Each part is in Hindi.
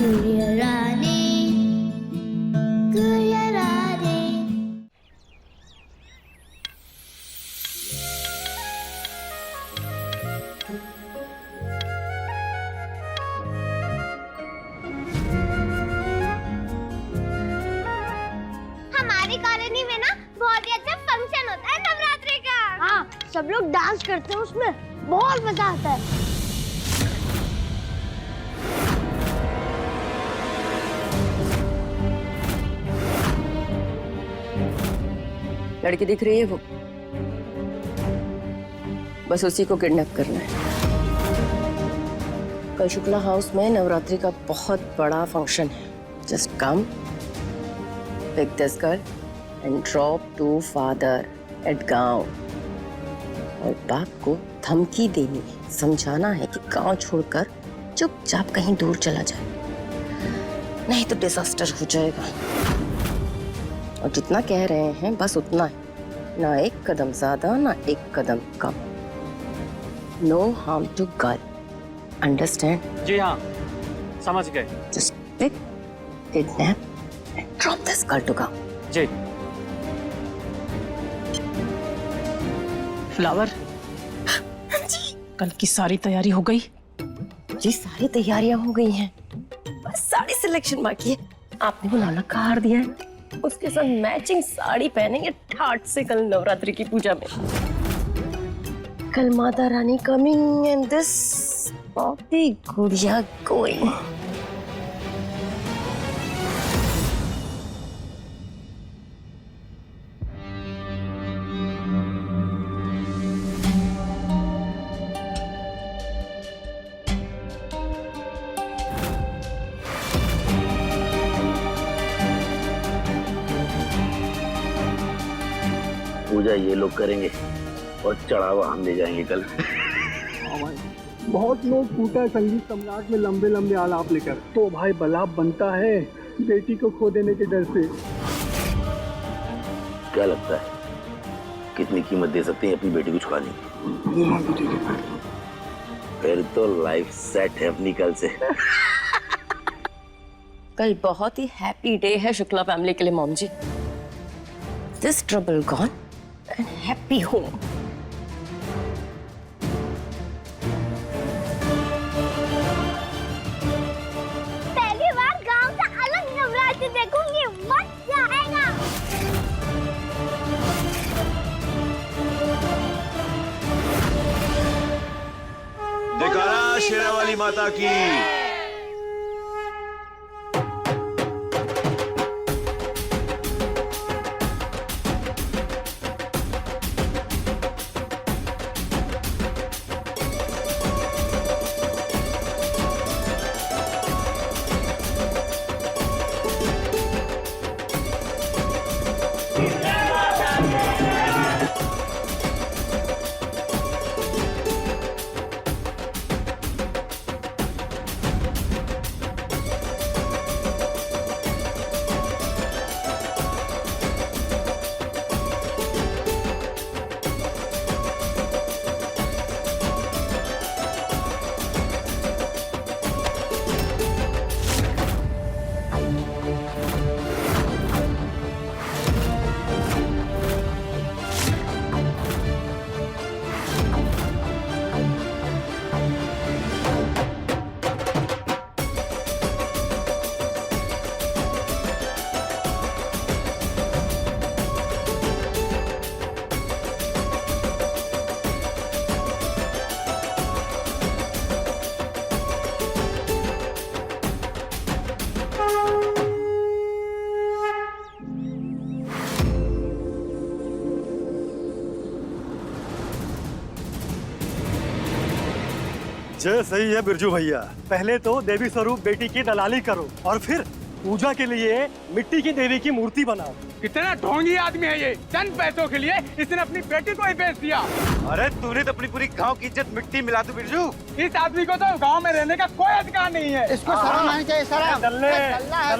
गुरियराने गुरियराने। हमारी कॉलोनी में ना बहुत ही अच्छा फंक्शन होता है नवरात्रि का। हाँ, सब लोग डांस करते हैं, उसमें बहुत मजा आता है। लड़की दिख रही है वो, बस उसी को किडनैप करना है। कल शुक्ला हाउस में नवरात्रि का बहुत बड़ा फंक्शन है। Just come, pick this girl and drop to father at गांव। और बाप को धमकी देनी है, समझाना है कि गांव छोड़कर चुपचाप कहीं दूर चला जाए, नहीं तो डिजास्टर हो जाएगा। और जितना कह रहे हैं बस उतना है, ना एक कदम ज्यादा ना एक कदम कम। No harm to girl, understand? जी हाँ, समझ गए। Just pick, kidnap and drop this girl to गांव। जी। फ्लावर, कल की सारी तैयारी हो गई? जी सारी तैयारियां हो गई हैं, बस साड़ी सिलेक्शन बाकी है। आपने वो नानक का हार दिया है, उसके साथ मैचिंग साड़ी पहनेंगे ठाट से कल नवरात्रि की पूजा में। कल Mata Rani coming and this Poppy गुड़िया गोइंग। पूजा ये लोग करेंगे और चढ़ावा हम ले जाएंगे कल। बहुत लोग टूटा संगीत सम्राट में लंबे लंबे आलाप लेकर, तो भाई बलाप बनता है बेटी को खो देने के डर से। क्या लगता है कितनी कीमत दे सकते हैं अपनी बेटी को छुड़ाने की? फिर तो लाइफ सेट है अपनी कल से। कल बहुत ही हैप्पी डे है शुक्ला फैमिली के लिए mom ji. This trouble gone and happy home. पहली बार गांव से अलग नवरात्रि देखूंगी, मजा आएगा। जयकारा शेरावाली माता की। जय सही है बिरजू भैया। पहले तो देवी स्वरूप बेटी की दलाली करो और फिर पूजा के लिए मिट्टी की देवी की मूर्ति बनाओ। कितना ढोंगी आदमी है ये। चंद पैसों के लिए इसने अपनी बेटी को ही बेच दिया। अरे तूने तो अपनी पूरी गांव की इज्जत मिट्टी मिला दी बिरजू। इस आदमी को तो गांव में रहने का कोई अधिकार नहीं है। इसको शर्म आनी चाहिए, शर्म।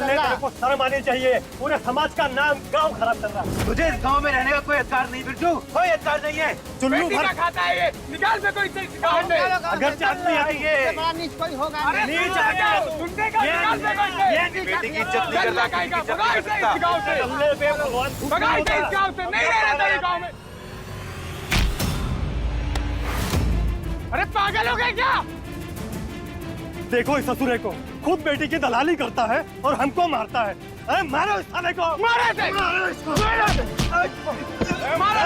तेरे को शर्म आनी चाहिए। पूरे समाज का नाम गांव खराब कर रहा है। तुझे इस गांव में रहने का कोई अधिकार नहीं बिरजू, कोई अधिकार नहीं है। चुल्लू बेटी भर का खाता है ये। निकाल दे कोई इस गांव से। अगर चाहती है ये नीच कोई होगा अरे नीच सुनने आएगा। का, सुनने का, निकाल दे कोई से। ये बेटी की इज्जत नहीं चल करता, लगाई का, किसी की इज्जत भगाई नहीं से करता। इस गांव से। अल्लाह पे भगवान भगाई से इस गांव से, नहीं रहना चाहिए गांव में। अरे पागल हो गए क्या? देखो इस ससुरे को, खुद बेटी की दलाली करता है और हमको मारता है। अरे मारो इस साले को, मारो इसे। मारो इसको, मारो।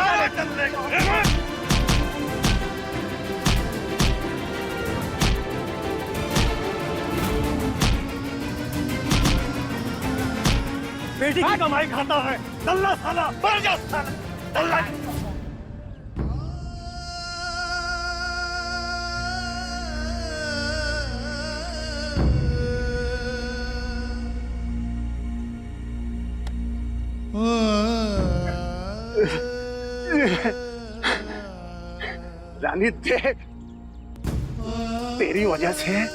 बेटी की कमाई खाता है। दल्ला साला, मर जा साला, दल्ला। रानी देख, तेरी वजह से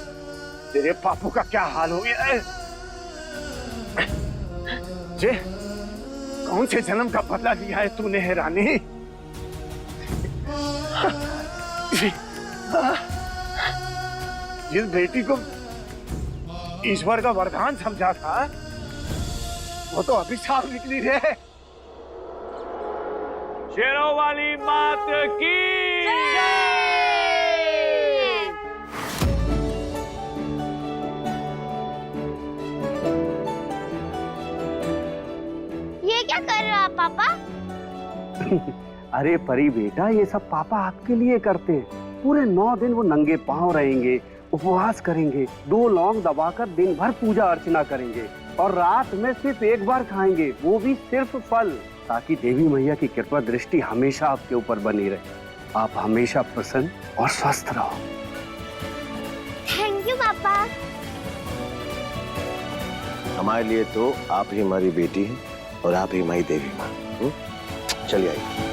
तेरे पापू का क्या हाल हो गया है। जे, कौन से जन्म का बदला लिया है तूने है रानी? जिस बेटी को ईश्वर का वरदान समझा था, वो तो अभिशाप निकली रे। शेरों वाली मात की ये क्या कर रहा पापा? अरे परी बेटा, ये सब पापा आपके लिए करते हैं। पूरे 9 दिन वो नंगे पांव रहेंगे, उपवास करेंगे, 2 लौंग दबाकर दिन भर पूजा अर्चना करेंगे और रात में सिर्फ एक बार खाएंगे, वो भी सिर्फ फल, ताकि देवी मैया की कृपा दृष्टि हमेशा आपके ऊपर बनी रहे। आप हमेशा प्रसन्न और स्वस्थ रहो। थैंक यू पापा। हमारे लिए तो आप ही हमारी बेटी है और आप ही हमारी देवी माँ। चलिए आइए।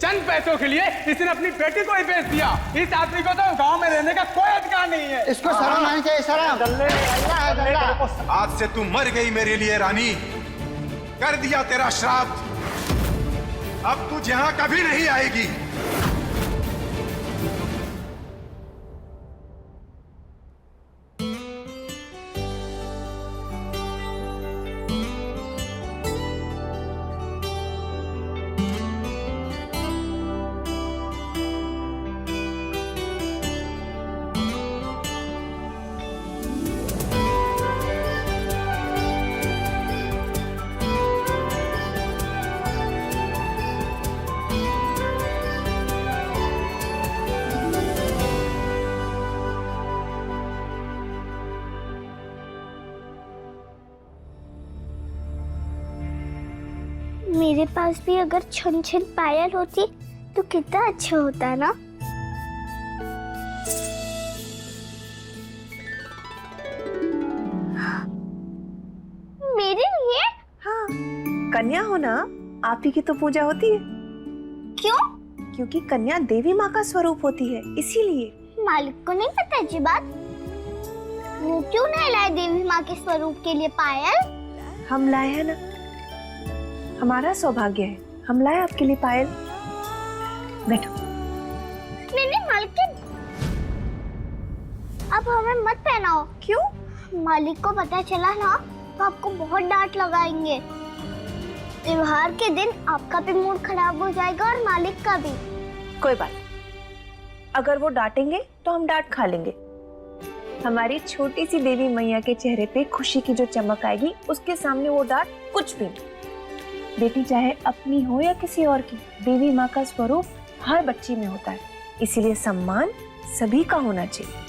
चंद पैसों के लिए इसने अपनी बेटी को ही बेच दिया। इस आदमी को तो गांव में रहने का कोई अधिकार नहीं है। इसको शर्म आनी चाहिए, शर्म। अल्लाह है, अल्लाह। आज से तू मर गई मेरे लिए रानी, कर दिया तेरा श्राप। अब तू यहाँ कभी नहीं आएगी। मेरे पास भी अगर छन छन पायल होती तो कितना अच्छा होता ना। मेरे लिए? हाँ, कन्या हो ना, आप ही की तो पूजा होती है। क्यों? क्योंकि कन्या देवी माँ का स्वरूप होती है, इसीलिए। मालिक को नहीं पता जी बात? वो क्यों नहीं लाए देवी माँ के स्वरूप के लिए पायल? हम लाए हैं ना, हमारा सौभाग्य है, हम लाए आपके लिए पायल। बैठो। नहीं मालकिन, अब हमें मत पहनाओ। क्यों? मालिक को पता चला ना पापा आपको बहुत डांट लगाएंगे। त्योहार के दिन आपका भी मूड खराब हो जाएगा और मालिक का भी। कोई बात नहीं, अगर वो डांटेंगे तो हम डांट खा लेंगे। हमारी छोटी सी देवी मैया के चेहरे पे खुशी की जो चमक आएगी, उसके सामने वो डांट कुछ भी नहीं। बेटी चाहे अपनी हो या किसी और की, देवी माँ का स्वरूप हर बच्ची में होता है, इसीलिए सम्मान सभी का होना चाहिए।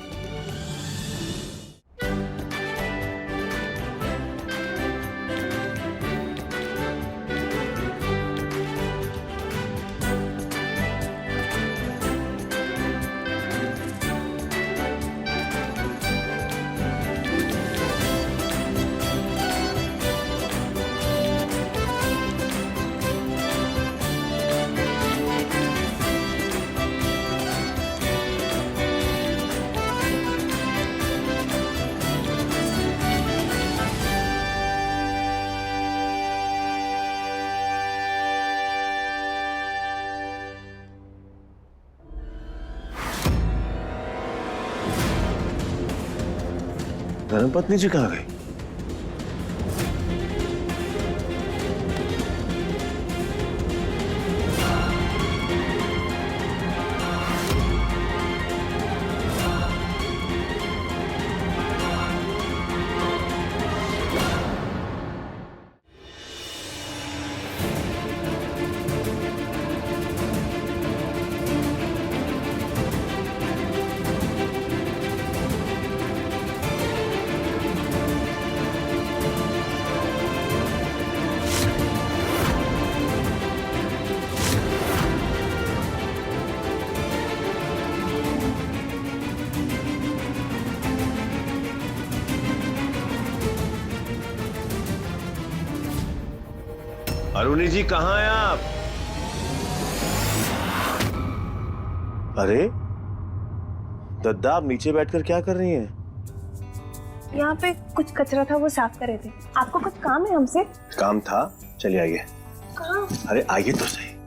धर्मपत्नी जी कहाँ गई? अरुणी जी कहाँ हैं आप? अरे दद्दा, आप नीचे बैठकर क्या कर रही हैं? यहाँ पे कुछ कचरा था, वो साफ कर रहे थे। आपको कुछ काम है हमसे? काम था, चलिए आइए। कहाँ? अरे आइए तो सही।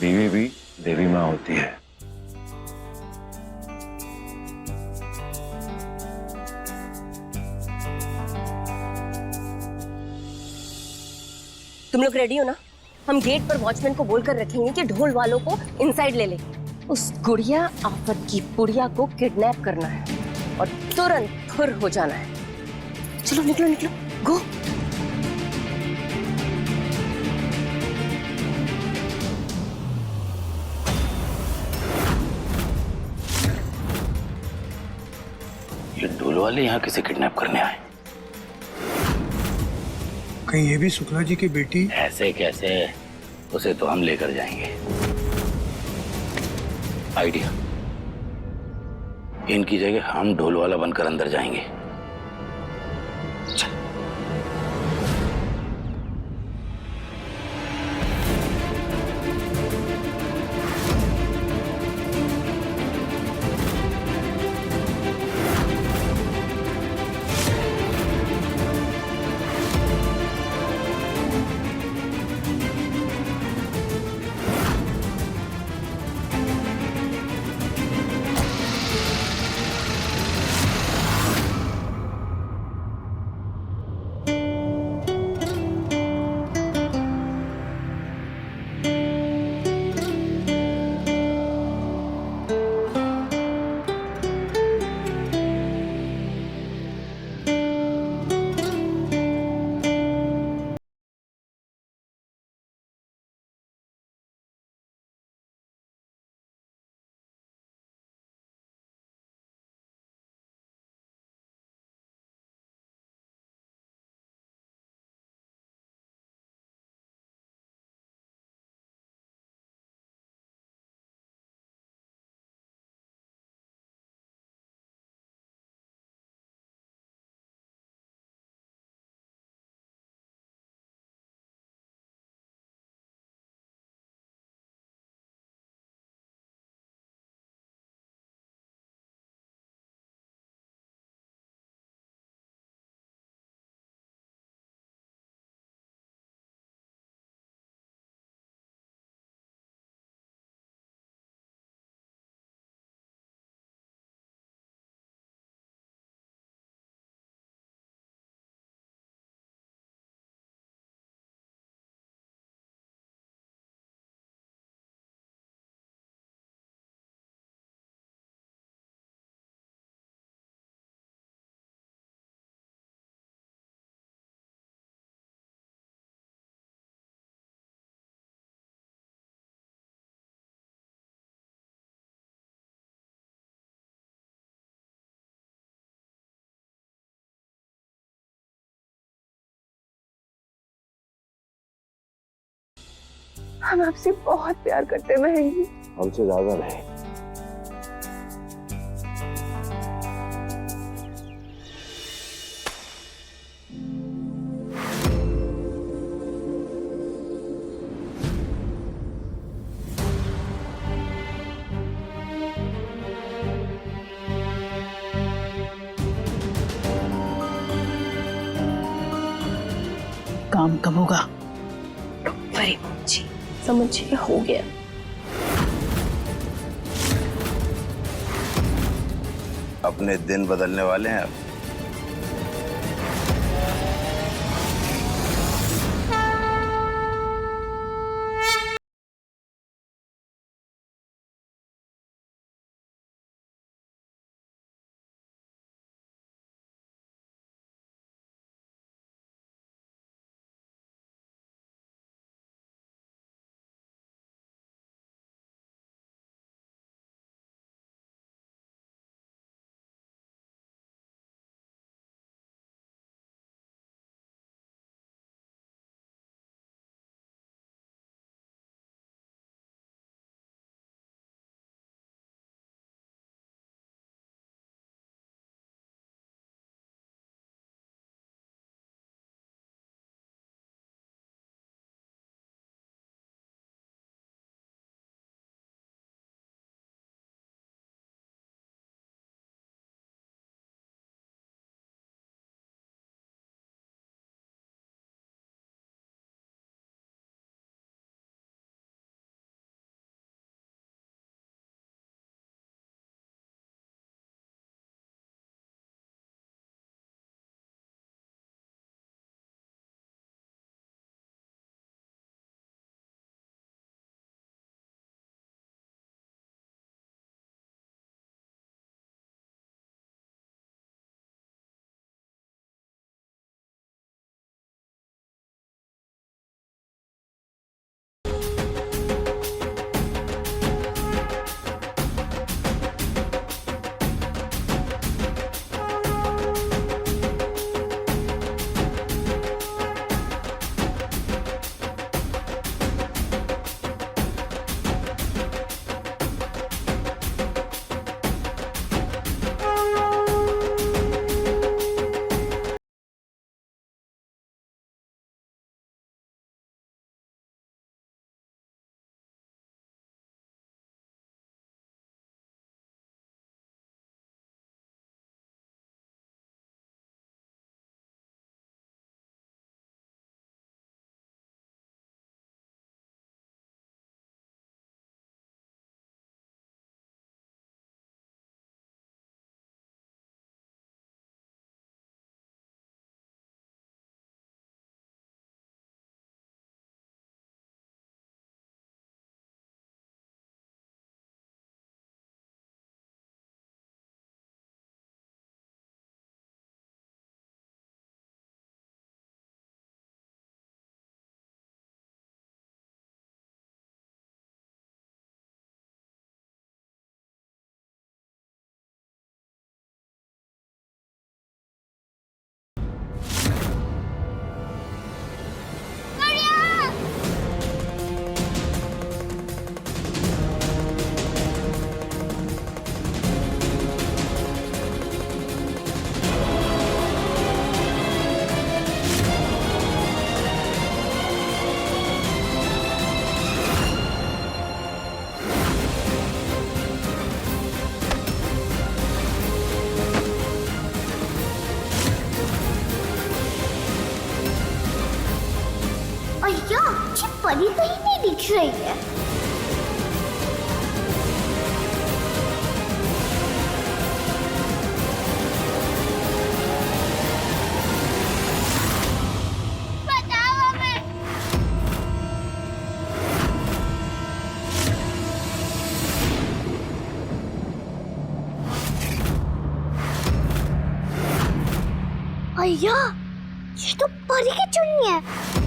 बीवी भी देवी माँ होती है। तुम लोग रेडी हो ना? हम गेट पर वॉचमैन को बोलकर रखेंगे कि ढोल वालों को इनसाइड ले ले। उस गुड़िया आफत की पुड़िया को किडनैप करना है और तुरंत फुर हो जाना है। चलो निकलो निकलो, गो। ये ढोल वाले यहाँ किसे किडनैप करने आए? कहीं ये भी शुक्ला जी की बेटी? ऐसे कैसे? उसे तो हम लेकर जाएंगे। आइडिया, इनकी जगह हम ढोल वाला बनकर अंदर जाएंगे। चल। हम आपसे बहुत प्यार करते हैं बहन जी। हमसे ज्यादा नहीं। काम कब होगा? वरी जी समझिए, हो गया। अपने दिन बदलने वाले हैं अब। परी कहीं नहीं दिख रही है। बताओ हमें। भैया, ये तो परी की चुन्नी है।